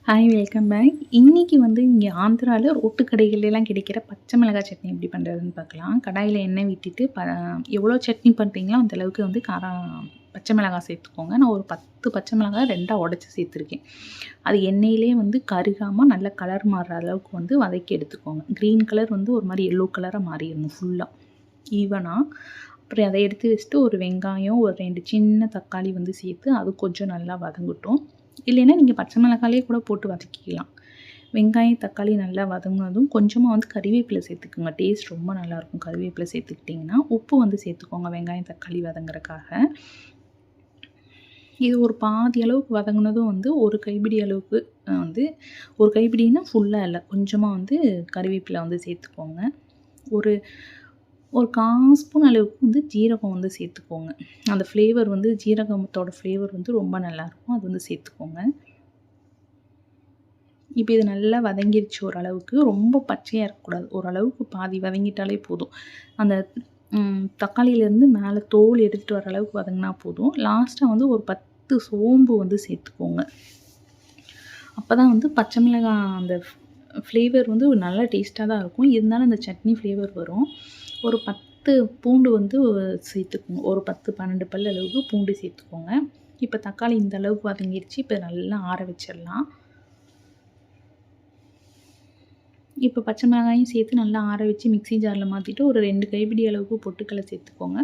Hi welcome back. இன்னைக்கு வந்து இங்கே ஆந்திரால ரோட்டு கடைகள்லாம் கிடைக்கிற பச்சை மிளகாய் சட்னி எப்படி பண்ணுறதுன்னு பார்க்கலாம். கடாயில எண்ணெய் விட்டுட்டு எவ்வளோ சட்னி பண்ணுறீங்களோ அந்த அளவுக்கு வந்து பச்சை மிளகாய் சேர்த்துக்கோங்க. நான் ஒரு 10 பச்சை மிளகாய் 2ஆ உடைச்சு சேர்த்துருக்கேன். அது எண்ணெயிலே வந்து கருகாமல் நல்ல கலர் மாறுற அளவுக்கு வந்து வதக்கி எடுத்துக்கோங்க. க்ரீன் கலர் வந்து ஒரு மாதிரி எல்லோ கலராக மாறிடணும் ஃபுல்லாக ஈவனாக. அப்புறம் அதை எடுத்து வச்சுட்டு ஒரு வெங்காயம், ஒரு 2 சின்ன தக்காளி வந்து சேர்த்து அது கொஞ்சம் நல்லா வதங்கட்டும். இல்லைன்னா நீங்கள் பச்சை மிளகாயே கூட போட்டு வதக்கிக்கலாம். வெங்காயம், தக்காளி நல்லா வதங்கினதும் கொஞ்சமாக வந்து கறிவேப்பிலை சேர்த்துக்குங்க. டேஸ்ட் ரொம்ப நல்லாயிருக்கும். கறிவேப்பிலை சேர்த்துக்கிட்டிங்கன்னா உப்பு வந்து சேர்த்துக்கோங்க வெங்காயம், தக்காளி வதங்குறதுக்காக. இது ஒரு பாதி அளவுக்கு வதங்கினதும் வந்து ஒரு கைப்பிடி அளவுக்கு வந்து ஒரு கைப்பிடின்னா ஃபுல்லாக இல்லை, கொஞ்சமாக வந்து கறிவேப்பிலை வந்து சேர்த்துக்கோங்க. ஒரு 1/4 ஸ்பூன் அளவுக்கு வந்து ஜீரகம் வந்து சேர்த்துக்கோங்க. அந்த ஃப்ளேவர் வந்து ஜீரகத்தோட ஃப்ளேவர் வந்து ரொம்ப நல்லாயிருக்கும். அது வந்து சேர்த்துக்கோங்க. இப்போ இது நல்லா வதங்கிருச்சு ஓரளவுக்கு. ரொம்ப பச்சையாக இருக்கக்கூடாது. ஓரளவுக்கு பாதி வதங்கிட்டாலே போதும். அந்த தக்காளியிலேருந்து மேலே தோல் எடுத்துகிட்டு வர அளவுக்கு வதங்கினா போதும். லாஸ்ட்டாக வந்து ஒரு 10 சோம்பு வந்து சேர்த்துக்கோங்க. அப்போ தான் வந்து பச்சை மிளகாய் அந்த ஃப்ளேவர் வந்து ஒரு நல்ல டேஸ்ட்டாக தான் இருக்கும். இருந்தாலும் அந்த சட்னி ஃப்ளேவர் வரும். ஒரு 10 பூண்டு வந்து சேர்த்துக்கோங்க. ஒரு 10, 12 பல் அளவுக்கு பூண்டு சேர்த்துக்கோங்க. இப்போ தக்காளி இந்த அளவுக்கு வதங்கிடுச்சு. இப்போ நல்லா ஆற வச்சிடலாம். இப்போ பச்சை மிளகாயும் சேர்த்து நல்லா ஆற வச்சு மிக்ஸி ஜாரில் மாற்றிட்டு ஒரு 2 கைப்பிடி அளவுக்கு பொட்டுக்கடலை சேர்த்துக்கோங்க.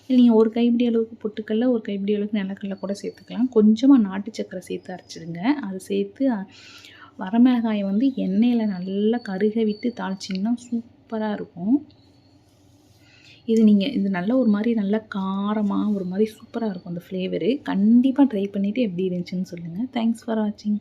இல்லை நீங்கள் ஒரு கைப்பிடி அளவுக்கு பொட்டுக்கடலை, ஒரு கைப்பிடி அளவுக்கு நிலக்கடலை கூட சேர்த்துக்கலாம். கொஞ்சமாக நாட்டு சர்க்கரை சேர்த்து அரைச்சிடுங்க. அது சேர்த்து வரமிளகாயை வந்து எண்ணெயில் நல்லா கருக விட்டு தாளிச்சிங்கன்னா சூப்பராக இருக்கும். இது நல்ல ஒரு மாதிரி நல்லா காரமாக ஒரு மாதிரி சூப்பராக இருக்கும் அந்த ஃப்ளேவரு. கண்டிப்பாக ட்ரை பண்ணிவிட்டு எப்படி இருந்துச்சுன்னு சொல்லுங்கள். தேங்க்ஸ் ஃபார் வாட்சிங்.